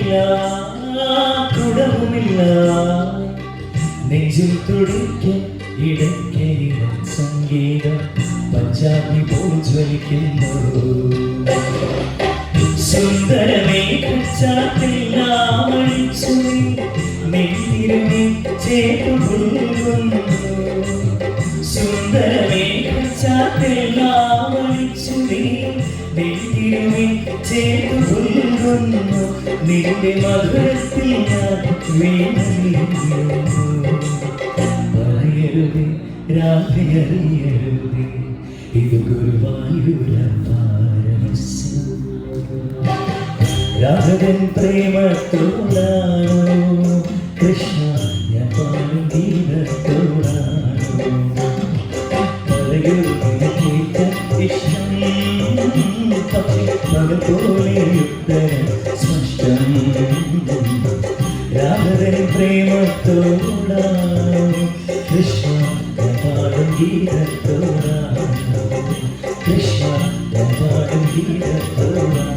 ചിറകുമില്ല കുടവുമില്ല നെഞ്ചിൽ തുടിക്കാൻ ഇടയ്ക്കയിലും സംഗീതം പഞ്ചാബി പോൽ ജ്വലിക്കുന്നു സുന്ദരമേ കച്ചാത്തില്ലാമണിച്ചുനി നെയ്തിരുമി ചേർത്തുകൊള്ളുന്നു സുന്ദരമേ കച്ചാത്തില്ലാമണിച്ചുനി നെയ്തിരുമി ചേർത്തുകൊള്ളുന്നു നിന്റെ മധുരത്തിൽ ഞാൻ വീണറിയുന്നു പറയരുതേ രാധയറിയരുതേ ഇത് ഗുരുവായൂരപ്പാരസ്യം രാഘവൻ പ്രേമത്തോടാണോ കൃഷ്ണ ഞാൻ പാടും ഗീതത്തോടാണോ പറയരുതേ കേട്ട ഇഷ്ടം പക്ഷേ പകപോലെ ഉത്തരം സ്പഷ്ടം രാഘവൻ പ്രേമത്തോടാണോ കൃഷ്ണ ഞാൻ പാടും ഗീതത്തോടാണോ കൃഷ്ണ ഞാൻ പാടും ഗീതത്തോടാണോ